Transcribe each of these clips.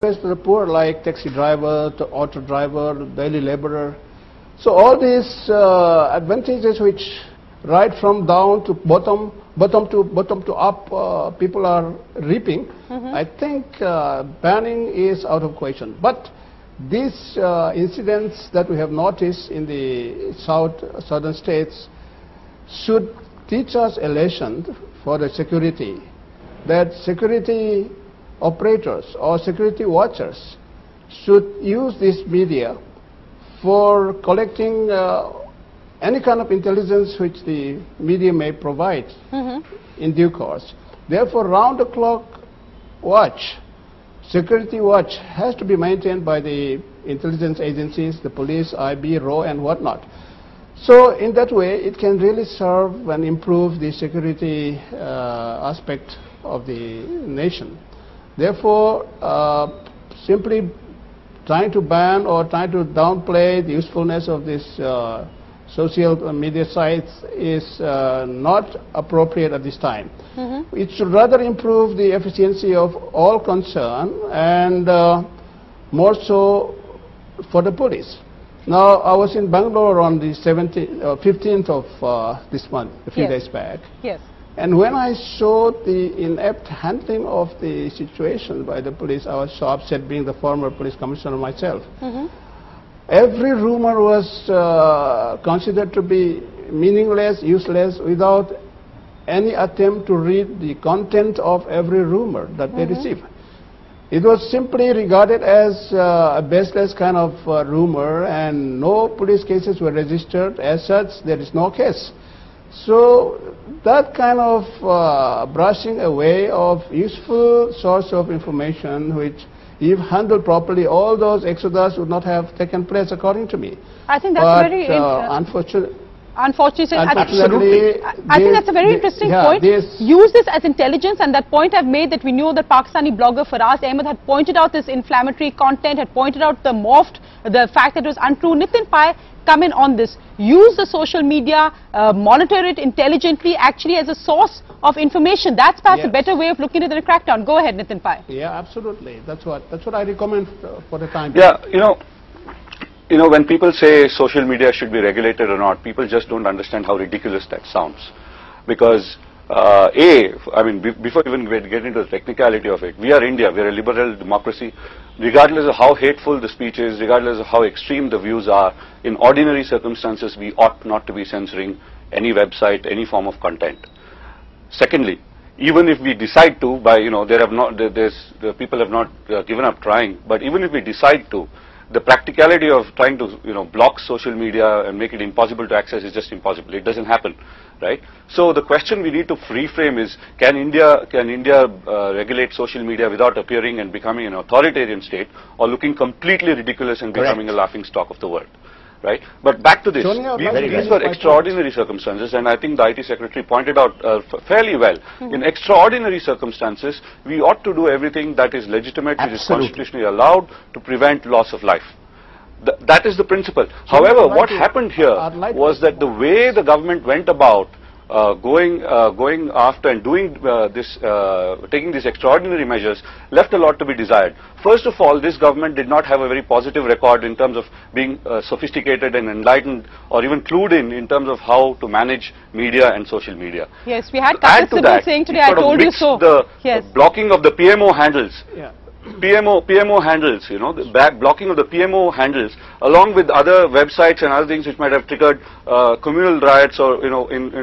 to the poor, like taxi driver, the auto driver, daily laborer. So all these advantages which right from down to bottom to up, people are reaping. I think banning is out of question. But these incidents that we have noticed in the southern states should teach us a lesson for the security, that security operators or security watchers should use this media for collecting any kind of intelligence which the media may provide in due course. Therefore, round-the-clock watch, security watch, has to be maintained by the intelligence agencies, the police, IB, RAW, and whatnot. So in that way, it can really serve and improve the security aspect of the nation. Therefore, simply trying to ban or trying to downplay the usefulness of this social media sites is not appropriate at this time. It should rather improve the efficiency of all concerned, and more so for the police. Now, I was in Bangalore on the 15th of this month, a few days back. Yes. And when I saw the inept handling of the situation by the police, I was so upset, being the former police commissioner myself. Every rumor was considered to be meaningless, useless, without any attempt to read the content of every rumor that they received. It was simply regarded as a baseless kind of rumor, and no police cases were registered. As such, there is no case. So that kind of brushing away of useful source of information, which if handled properly, all those exodus would not have taken place, according to me. I think that's very unfortunately, I think that's a very interesting point. Use this as intelligence, and that point I've made, that we knew that Pakistani blogger Faraz Ahmed had pointed out this inflammatory content, had pointed out the fact that it was untrue. Nitin Pai, come in on this. Use the social media, monitor it intelligently, actually as a source of information. That's perhaps a better way of looking at the crackdown. Go ahead, Nitin Pai. Yeah, absolutely. That's what I recommend for the time being. Yeah, you know, when people say social media should be regulated or not, people just don't understand how ridiculous that sounds. Because, I mean, before even we get into the technicality of it, we are India, we are a liberal democracy. Regardless of how hateful the speech is, regardless of how extreme the views are, in ordinary circumstances, we ought not to be censoring any website, any form of content. Secondly, even if we decide to, the people have not given up trying, but even if we decide to, the practicality of trying to, block social media and make it impossible to access is just impossible. It doesn't happen, right? So the question we need to reframe is, can India regulate social media without appearing and becoming an authoritarian state, or looking completely ridiculous and becoming a laughing stock of the world? Right? But back to this, these were extraordinary circumstances, and I think the IT Secretary pointed out fairly well. In extraordinary circumstances, we ought to do everything that is legitimate, which is constitutionally allowed, to prevent loss of life. That is the principle. However, what happened here was that the way the government went about going after and doing taking these extraordinary measures left a lot to be desired. First of all, this government did not have a very positive record in terms of being sophisticated and enlightened, or even clued in terms of how to manage media and social media. Yes, we had Kapil Sibal saying today, I told you so. The blocking of the PMO handles. PMO handles, the blocking of the PMO handles, along with other websites and other things which might have triggered communal riots or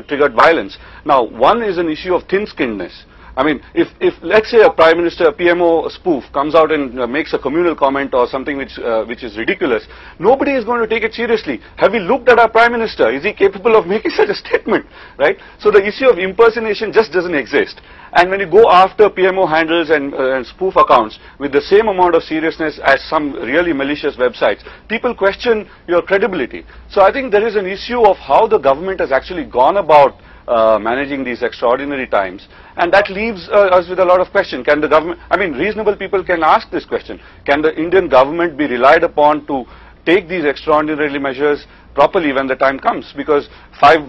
triggered violence. Now, one is an issue of thin-skinnedness. I mean, if let's say a Prime Minister, a PMO spoof, comes out and makes a communal comment or something which is ridiculous, nobody is going to take it seriously. Have we looked at our Prime Minister? Is he capable of making such a statement? Right? So the issue of impersonation just doesn't exist. And when you go after PMO handles and spoof accounts with the same amount of seriousness as some really malicious websites, people question your credibility. So I think there is an issue of how the government has actually gone about managing these extraordinary times, and that leaves us with a lot of questions. Can the government, I mean, reasonable people can ask this question, can the Indian government be relied upon to take these extraordinary measures properly when the time comes, because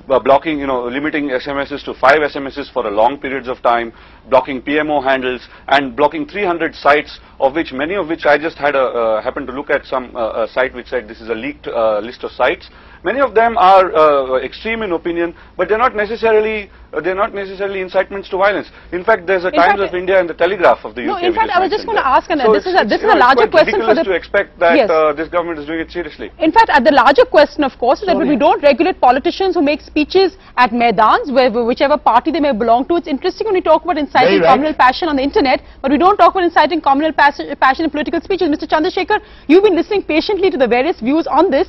blocking, limiting SMSs to 5 SMSs for a long periods of time, blocking PMO handles, and blocking 300 sites, of which many of which I just happened to look at some site which said this is a leaked list of sites. Many of them are extreme in opinion, but they're not necessarily incitements to violence. In fact, there's a Times of India and the Telegraph of the UK. No, in fact, I was just going to ask, and so this is a larger question for the. To expect that this government is doing it seriously. In fact, the larger question, of course, is that we don't regulate politicians who make speeches at Maidans, whichever party they may belong to. It's interesting when we talk about inciting communal passion on the internet, but we don't talk about inciting communal passion in political speeches. Mr. Chandrasekhar, you've been listening patiently to the various views on this.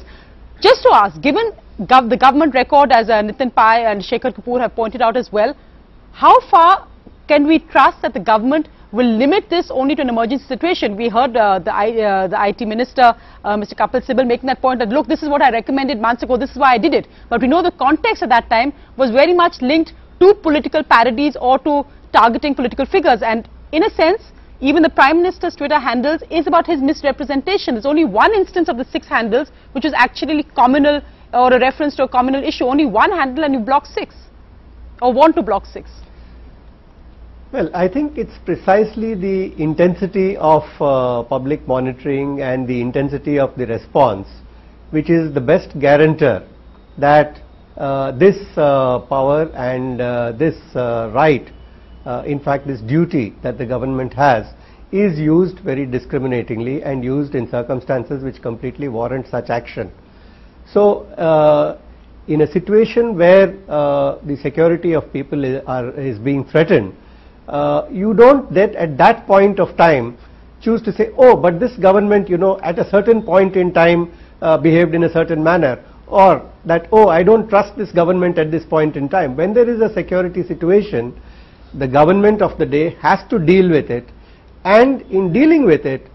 Just to ask, given the government record, as Nitin Pai and Shekhar Kapoor have pointed out as well, how far can we trust that the government will limit this only to an emergency situation? We heard the IT Minister, Mr. Kapil Sibal, making that point that, look, this is what I recommended months ago, this is why I did it. But we know the context at that time was very much linked to political parodies or to targeting political figures. And in a sense, even the Prime Minister's Twitter handles is about his misrepresentation. There's only one instance of the 6 handles which is actually communal or a reference to a communal issue. Only one handle and you block 6 or want to block 6. Well, I think it's precisely the intensity of public monitoring and the intensity of the response which is the best guarantor that this power and this right, in fact this duty that the government has, is used very discriminatingly and used in circumstances which completely warrant such action. So in a situation where the security of people is being threatened, you don't then at that point of time choose to say, oh, but this government, at a certain point in time behaved in a certain manner, or that, oh, I don't trust this government at this point in time. When there is a security situation, the government of the day has to deal with it, and in dealing with it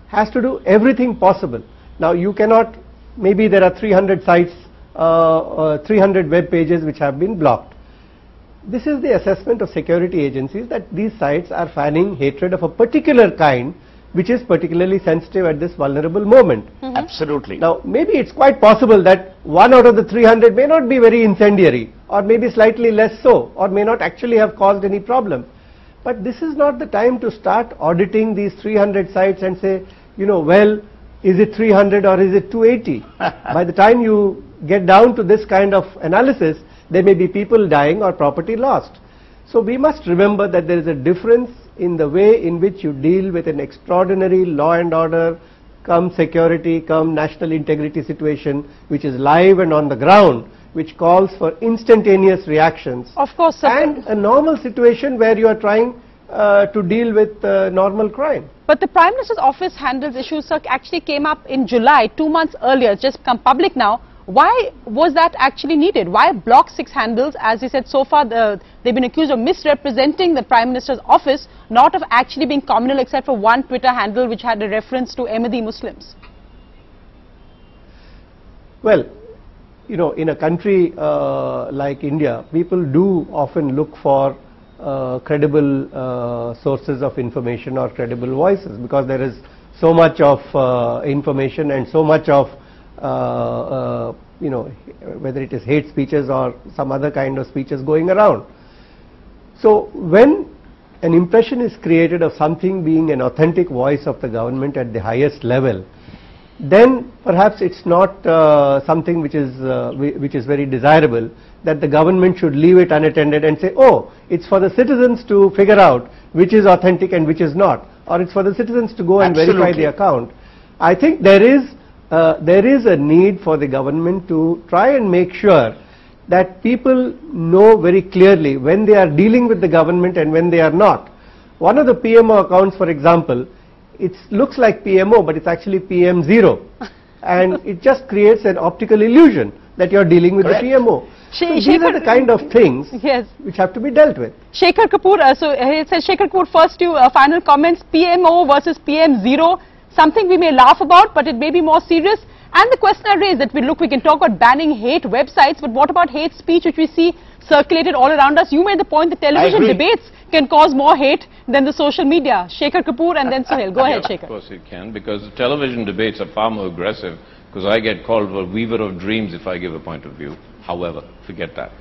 has to do everything possible. Now you cannot, maybe there are 300 sites, 300 web pages which have been blocked. This is the assessment of security agencies, that these sites are fanning hatred of a particular kind which is particularly sensitive at this vulnerable moment. Absolutely. Now maybe it's quite possible that 1 out of the 300 may not be very incendiary, or maybe slightly less so, or may not actually have caused any problem. But this is not the time to start auditing these 300 sites and say, well, is it 300 or is it 280? By the time you get down to this kind of analysis, there may be people dying or property lost. So we must remember that there is a difference in the way in which you deal with an extraordinary law and order, come security, come national integrity situation, which is live and on the ground, which calls for instantaneous reactions. Of course, sir. And a normal situation where you are trying to deal with normal crime. But the Prime Minister's office handles issues, sir, actually came up in July, 2 months earlier. It's just become public now. Why was that actually needed? Why block 6 handles? As he said, so far they've been accused of misrepresenting the Prime Minister's office, not of actually being communal, except for one Twitter handle which had a reference to Ahmadi Muslims. Well, in a country like India, people do often look for credible sources of information or credible voices, because there is so much of information and so much of whether it is hate speeches or some other kind of speeches going around. So when an impression is created of something being an authentic voice of the government at the highest level, then perhaps it's not something which is very desirable, that the government should leave it unattended and say, oh, it's for the citizens to figure out which is authentic and which is not, or it's for the citizens to go and verify the account. I think there is a need for the government to try and make sure that people know very clearly when they are dealing with the government and when they are not. One of the PMO accounts, for example, it looks like PMO, but it's actually PM0, and it just creates an optical illusion that you're dealing with the PMO. So these are the kind of things which have to be dealt with. Shekhar Kapoor, so it says, Shekhar Kapoor, first two final comments, PMO versus PM0, something we may laugh about, but it may be more serious. And the question I raised that we can talk about banning hate websites, but what about hate speech which we see circulated all around us? You made the point that television debates can cause more hate than the social media. Shekhar Kapoor and then Sohail. Go ahead, Shekhar. Of course it can, because television debates are far more aggressive, because I get called a weaver of dreams if I give a point of view. However, forget that.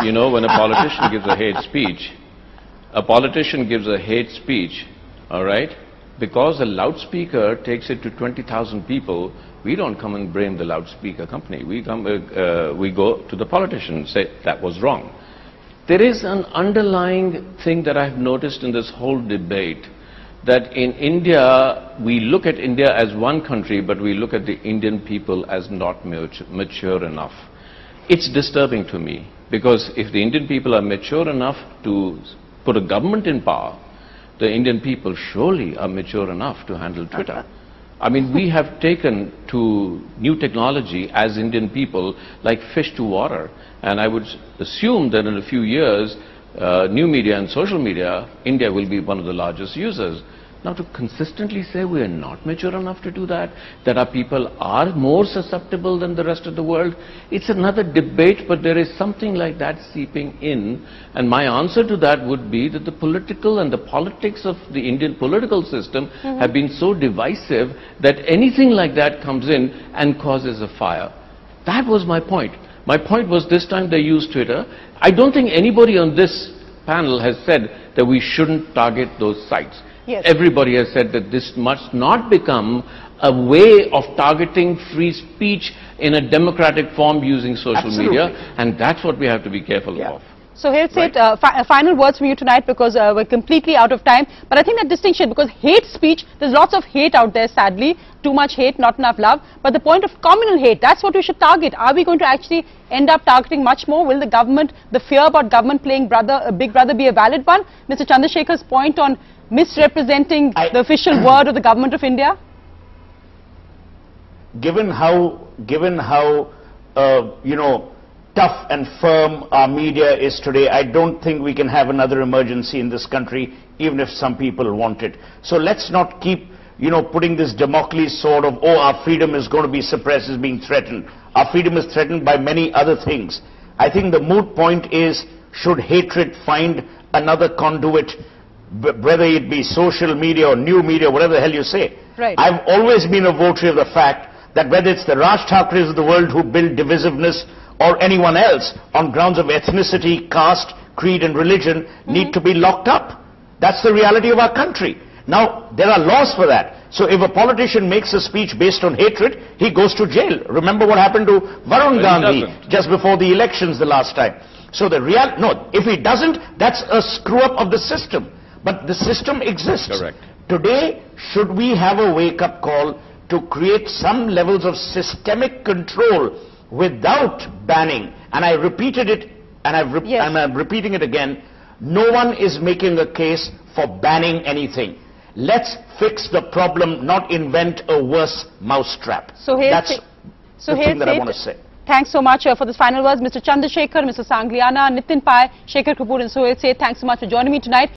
You know, when a politician gives a hate speech, all right, because the loudspeaker takes it to 20,000 people, we don't come and blame the loudspeaker company. We go to the politician and say, that was wrong. There is an underlying thing that I've noticed in this whole debate, that in India, we look at India as one country, but we look at the Indian people as not mature enough. It's disturbing to me, because if the Indian people are mature enough to put a government in power, the Indian people surely are mature enough to handle Twitter. I mean, we have taken to new technology as Indian people like fish to water, and I would assume that in a few years, new media and social media, India will be one of the largest users. Now, to consistently say we are not mature enough to do that our people are more susceptible than the rest of the world, it's another debate, but there is something like that seeping in. And my answer to that would be that the political and the politics of the Indian political system have been so divisive that anything like that comes in and causes a fire. That was my point. My point was, this time they used Twitter. I don't think anybody on this panel has said that we shouldn't target those sites. Yes. Everybody has said that this must not become a way of targeting free speech in a democratic form using social media, and that's what we have to be careful of. So here's final words from you tonight, because we're completely out of time. But I think that distinction, because hate speech, there's lots of hate out there, sadly. Too much hate, not enough love. But the point of communal hate, that's what we should target. Are we going to actually end up targeting much more? Will the government, the fear about government playing big brother be a valid one? Mr. Chandrasekhar's point on misrepresenting the official word of the government of India? Given how you know, tough and firm our media is today, I don't think we can have another emergency in this country, even if some people want it. So let's not keep, you know, putting this Damocles sword of, oh, our freedom is going to be suppressed, is being threatened. Our freedom is threatened by many other things. I think the moot point is, should hatred find another conduit, whether it be social media or new media, whatever the hell you say. Right. I've always been a votary of the fact that whether it's the Raj Thakres of the world who build divisiveness, or anyone else on grounds of ethnicity, caste, creed and religion, need to be locked up. That's the reality of our country. Now, there are laws for that. So if a politician makes a speech based on hatred, he goes to jail. Remember what happened to Varun Gandhi just before the elections the last time. So the if he doesn't, that's a screw up of the system. But the system exists. Correct. Today, should we have a wake-up call to create some levels of systemic control without banning? And I repeated it, and I'm repeating it again. No one is making a case for banning anything. Let's fix the problem, not invent a worse mousetrap. So that's the thing that I want to say. Thanks so much for this final words, Mr. Chandrasekhar, Mr. Sangliana, Nitin Pai, Shekhar Kapoor and Sohail Seth. Thanks so much for joining me tonight.